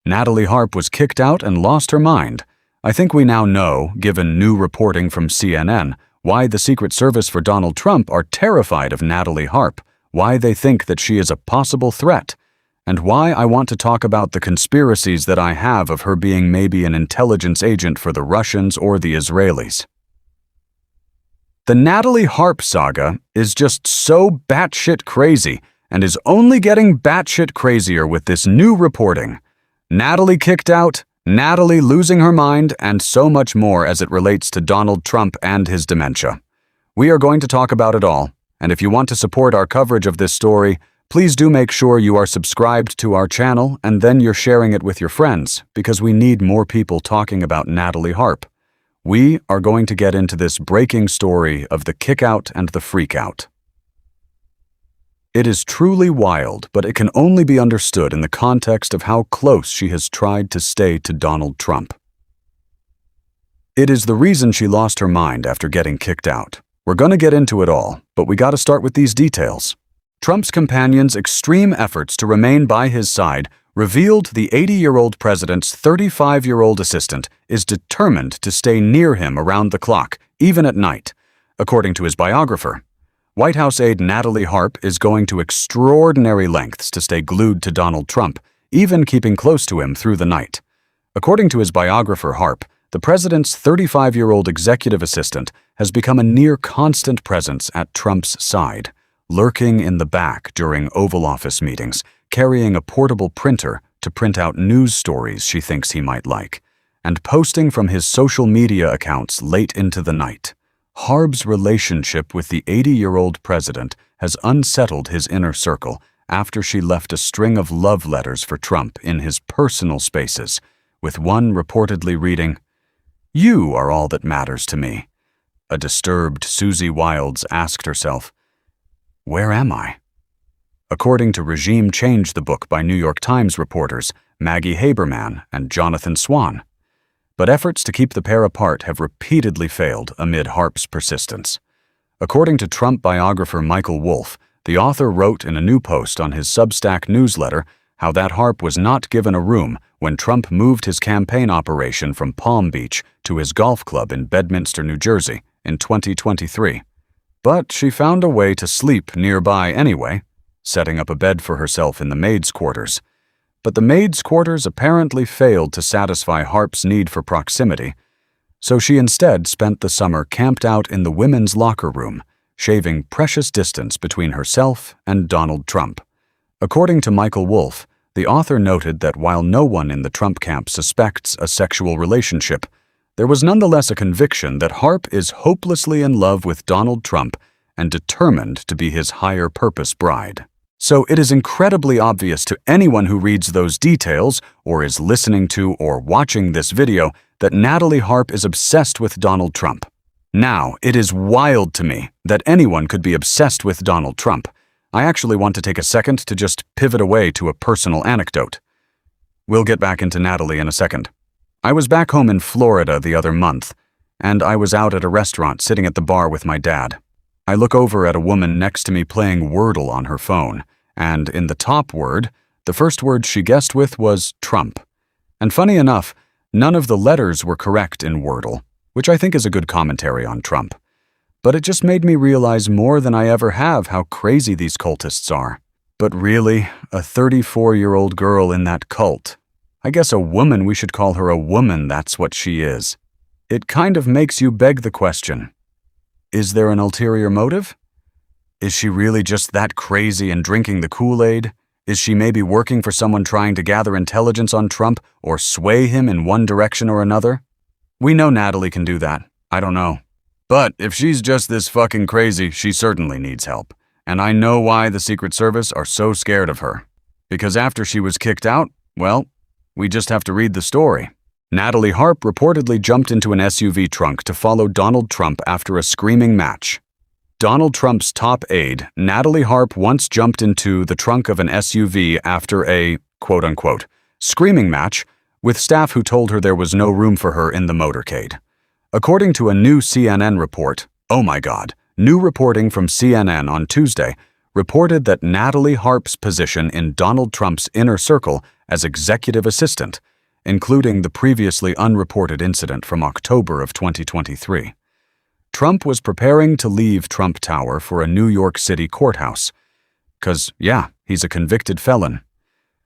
Natalieharp was kicked out and lost her mind. I think we now know, given new reporting from CNN, why the Secret Service for Donald Trump are terrified of Natalieharp, why they think that she is a possible threat, and why I want to talk about the conspiracies that I have of her being maybe an intelligence agent for the Russians or the Israelis. The Natalieharp saga is just so batshit crazy and is only getting batshit crazier with this new reporting. Natalie kicked out, Natalie losing her mind, and so much more as it relates to Donald Trump and his dementia. We are going to talk about it all, and if you want to support our coverage of this story, please do make sure you are subscribed to our channel and then you're sharing it with your friends, because we need more people talking about Natalieharp. We are going to get into this breaking story of the kick-out and the freak-out. It is truly wild, but it can only be understood in the context of how close she has tried to stay to Donald Trump. It is the reason she lost her mind after getting kicked out. We're going to get into it all, but we got to start with these details. Trump's companion's extreme efforts to remain by his side revealed the 80-year-old president's 35-year-old assistant is determined to stay near him around the clock, even at night, according to his biographer. White House aide Natalieharp is going to extraordinary lengths to stay glued to Donald Trump, even keeping close to him through the night. According to his biographer Harp, the president's 35-year-old executive assistant has become a near-constant presence at Trump's side, lurking in the back during Oval Office meetings, carrying a portable printer to print out news stories she thinks he might like, and posting from his social media accounts late into the night. Harp's relationship with the 80-year-old president has unsettled his inner circle after she left a string of love letters for Trump in his personal spaces, with one reportedly reading, "You are all that matters to me." A disturbed Susie Wilds asked herself, "Where am I?" According to Regime Change, the book by New York Times reporters Maggie Haberman and Jonathan Swan. But efforts to keep the pair apart have repeatedly failed amid Harp's persistence. According to Trump biographer Michael Wolff, the author wrote in a new post on his Substack newsletter how that Harp was not given a room when Trump moved his campaign operation from Palm Beach to his golf club in Bedminster, New Jersey, in 2023. But she found a way to sleep nearby anyway, setting up a bed for herself in the maid's quarters. But the maid's quarters apparently failed to satisfy Harp's need for proximity, so she instead spent the summer camped out in the women's locker room, shaving precious distance between herself and Donald Trump. According to Michael Wolff, the author noted that while no one in the Trump camp suspects a sexual relationship, there was nonetheless a conviction that Harp is hopelessly in love with Donald Trump and determined to be his higher purpose bride. So it is incredibly obvious to anyone who reads those details or is listening to or watching this video that Natalieharp is obsessed with Donald Trump. Now, it is wild to me that anyone could be obsessed with Donald Trump. I actually want to take a second to just pivot away to a personal anecdote. We'll get back into Natalie in a second. I was back home in Florida the other month, and I was out at a restaurant sitting at the bar with my dad. I look over at a woman next to me playing Wordle on her phone, and in the top word, the first word she guessed with was Trump. And funny enough, none of the letters were correct in Wordle, which I think is a good commentary on Trump. But it just made me realize more than I ever have how crazy these cultists are. But really, a 34-year-old girl in that cult. I guess a woman, we should call her a woman, that's what she is. It kind of makes you beg the question. Is there an ulterior motive? Is she really just that crazy and drinking the Kool-Aid? Is she maybe working for someone trying to gather intelligence on Trump or sway him in one direction or another? We know Natalie can do that. I don't know. But if she's just this fucking crazy, she certainly needs help. And I know why the Secret Service are so scared of her. Because after she was kicked out, well, we just have to read the story. Natalieharp reportedly jumped into an SUV trunk to follow Donald Trump after a screaming match. Donald Trump's top aide, Natalieharp, once jumped into the trunk of an SUV after a, quote-unquote, screaming match with staff who told her there was no room for her in the motorcade. According to a new CNN report, oh my God, new reporting from CNN on Tuesday reported that Natalieharp's position in Donald Trump's inner circle as executive assistant, including the previously unreported incident from October of 2023. Trump was preparing to leave Trump Tower for a New York City courthouse. 'Cause, yeah, he's a convicted felon.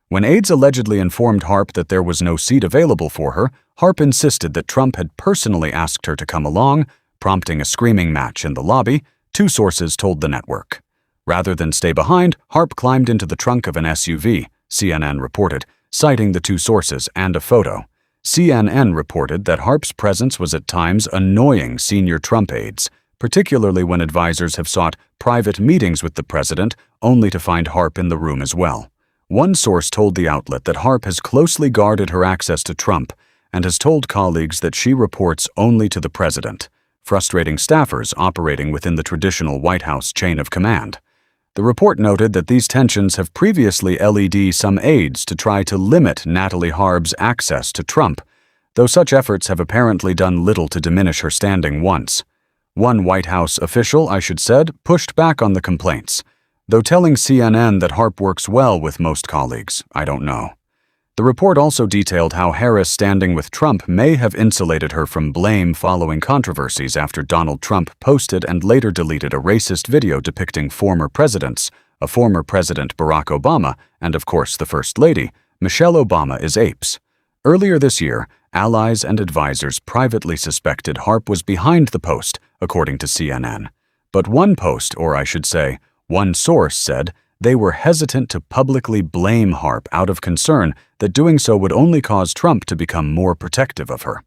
When aides allegedly informed Harp that there was no seat available for her, Harp insisted that Trump had personally asked her to come along, prompting a screaming match in the lobby, two sources told the network. Rather than stay behind, Harp climbed into the trunk of an SUV, CNN reported, citing the two sources and a photo. CNN reported that Harp's presence was at times annoying senior Trump aides, particularly when advisors have sought private meetings with the president only to find Harp in the room as well. One source told the outlet that Harp has closely guarded her access to Trump and has told colleagues that she reports only to the president, frustrating staffers operating within the traditional White House chain of command. The report noted that these tensions have previously led some aides to try to limit Natalieharp's access to Trump, though such efforts have apparently done little to diminish her standing once. One White House official, pushed back on the complaints, though telling CNN that Harp works well with most colleagues, I don't know. The report also detailed how Harris standing with Trump may have insulated her from blame following controversies after Donald Trump posted and later deleted a racist video depicting former presidents, a former President Barack Obama, and of course the First Lady, Michelle Obama, as apes. Earlier this year, allies and advisors privately suspected Harp was behind the post, according to CNN. But one source said they were hesitant to publicly blame Harp out of concern that doing so would only cause Trump to become more protective of her.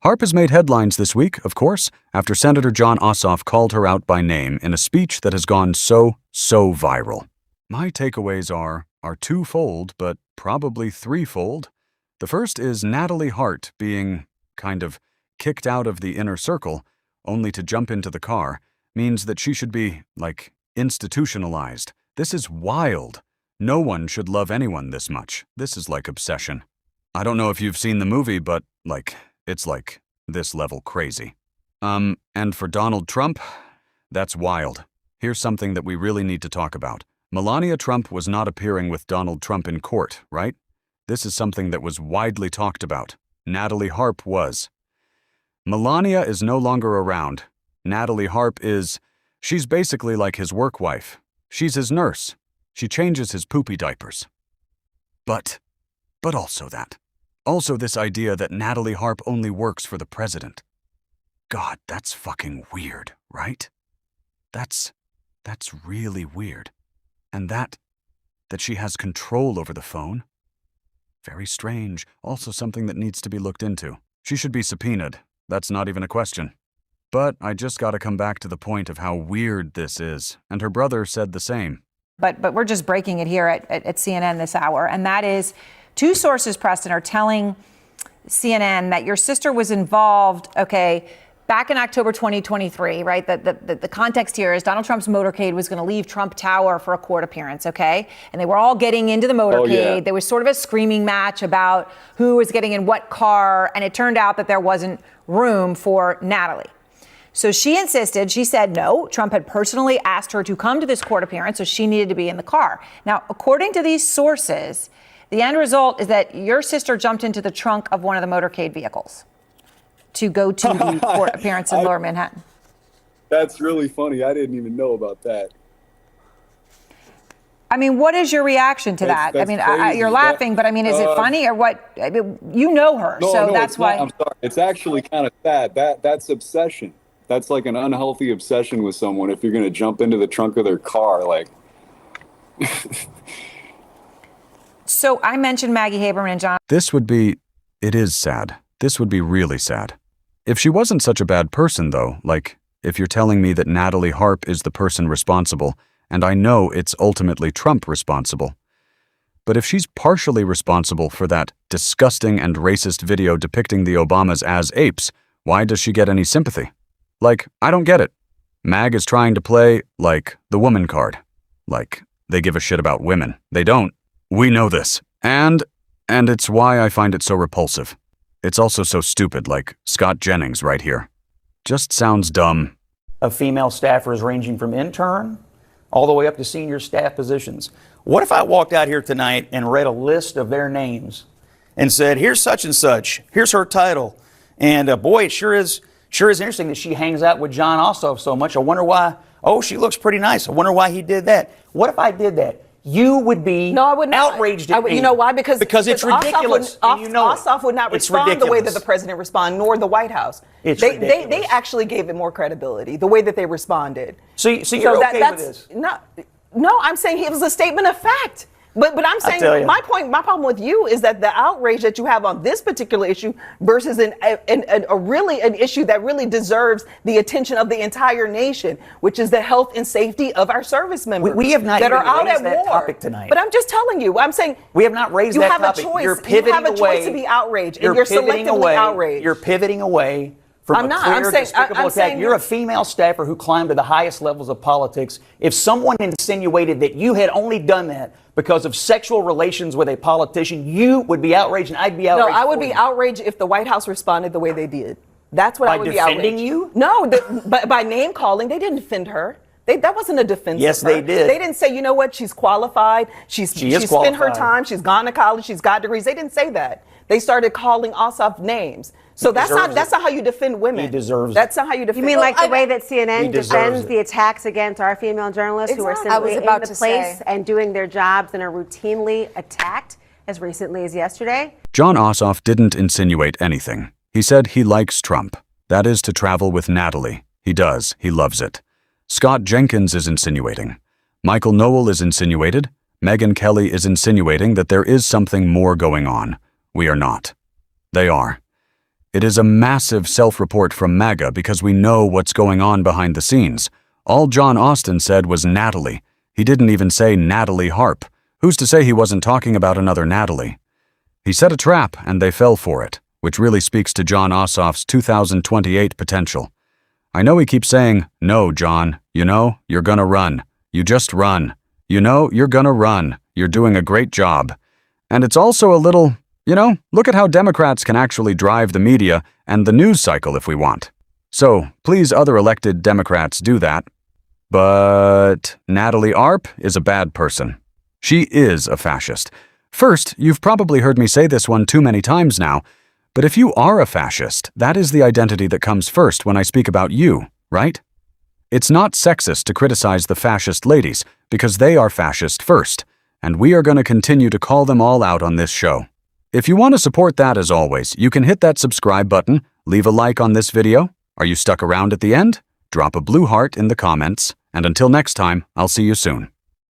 Harp has made headlines this week, of course, after Senator Jon Ossoff called her out by name in a speech that has gone so viral. My takeaways are twofold, but probably threefold. The first is Natalieharp being kind of kicked out of the inner circle, only to jump into the car, means that she should be, institutionalized. This is wild. No one should love anyone this much. This is like obsession. I don't know if you've seen the movie, but, it's this level crazy. And for Donald Trump, that's wild. Here's something that we really need to talk about. Melania Trump was not appearing with Donald Trump in court, right? This is something that was widely talked about. Natalieharp was. Melania is no longer around. Natalieharp she's basically like his work wife. She's his nurse. She changes his poopy diapers. But also that. Also this idea that Natalieharp only works for the president. God, that's fucking weird, right? That's really weird. And that she has control over the phone. Very strange. Also something that needs to be looked into. She should be subpoenaed. That's not even a question. But I just gotta come back to the point of how weird this is, and her brother said the same. But we're just breaking it here at CNN this hour, and that is two sources, Preston, are telling CNN that your sister was involved, back in October 2023, right? The context here is Donald Trump's motorcade was going to leave Trump Tower for a court appearance, And they were all getting into the motorcade. Oh, yeah. There was sort of a screaming match about who was getting in what car, and it turned out that there wasn't room for Natalie. So she insisted, she said no, Trump had personally asked her to come to this court appearance, so she needed to be in the car. Now, according to these sources, the end result is that your sister jumped into the trunk of one of the motorcade vehicles to go to the court appearance in Lower Manhattan. That's really funny. I didn't even know about that. I mean, what is your reaction to that? I mean, you're laughing, but is it funny or what? You know her, so that's why. I'm sorry. It's actually kind of sad. That's obsession. That's like an unhealthy obsession with someone if you're going to jump into the trunk of their car. So I mentioned Maggie Haberman and John. It is sad. This would be really sad. If she wasn't such a bad person, though, if you're telling me that Natalieharp is the person responsible, and I know it's ultimately Trump responsible. But if she's partially responsible for that disgusting and racist video depicting the Obamas as apes, why does she get any sympathy? I don't get it. MAG is trying to play, the woman card. They give a shit about women. They don't. We know this. And it's why I find it so repulsive. It's also so stupid, Scott Jennings right here. Just sounds dumb. Of female staffers ranging from intern all the way up to senior staff positions. What if I walked out here tonight and read a list of their names and said, here's such and such, here's her title, and boy, it sure is interesting that she hangs out with John Ossoff so much. I wonder why. Oh, she looks pretty nice. I wonder why he did that. What if I did that? You would be no, I would not. outraged at me. You know why? Because it's ridiculous. Ossoff would not respond the way that the president responded, nor the White House. They actually gave it more credibility, the way that they responded. So you're okay with this? No, I'm saying it was a statement of fact. But I'm saying my problem with you is that the outrage that you have on this particular issue versus an issue that really deserves the attention of the entire nation, which is the health and safety of our service members we have not that even are out raised at that war. Topic tonight. But I'm just telling you, I'm saying we have not raised that topic. You have a choice. You're pivoting you have a choice to be outraged, and you're selectively outraged. You're pivoting away from a clear, despicable attack. You're a female staffer who climbed to the highest levels of politics. If someone insinuated that you had only done that because of sexual relations with a politician, you would be outraged, and I'd be outraged. No, I would be outraged if the White House responded the way they did. That's what I would be outraged. By defending you? No, but by name calling, they didn't defend her. That wasn't a defense. Yes, they did. They didn't say, you know what, she's qualified. She's spent her time. She's gone to college. She's got degrees. They didn't say that. They started calling Ossoff names. So that's not how you defend women. He deserves That's not how you defend. You mean like the way that CNN defends it. the attacks against our female journalists who are simply in the place and doing their jobs and are routinely attacked as recently as yesterday? John Ossoff didn't insinuate anything. He said he likes Trump. That is to travel with Natalie. He does. He loves it. Scott Jenkins is insinuating. Michael Noel is insinuated. Megyn Kelly is insinuating that there is something more going on. We are not. They are. It is a massive self-report from MAGA because we know what's going on behind the scenes. All John Austin said was Natalie. He didn't even say Natalieharp. Who's to say he wasn't talking about another Natalie? He set a trap and they fell for it, which really speaks to John Ossoff's 2028 potential. I know he keeps saying, no, John, you know, you're gonna run. You just run. You know, you're gonna run. You're doing a great job. And it's also a little, look at how Democrats can actually drive the media and the news cycle if we want. So, please, other elected Democrats, do that. But Natalieharp is a bad person. She is a fascist. First, you've probably heard me say this one too many times now, but if you are a fascist, that is the identity that comes first when I speak about you, right? It's not sexist to criticize the fascist ladies, because they are fascist first, and we are going to continue to call them all out on this show. If you want to support that, as always, you can hit that subscribe button, leave a like on this video. Are you stuck around at the end? Drop a blue heart in the comments, and until next time, I'll see you soon.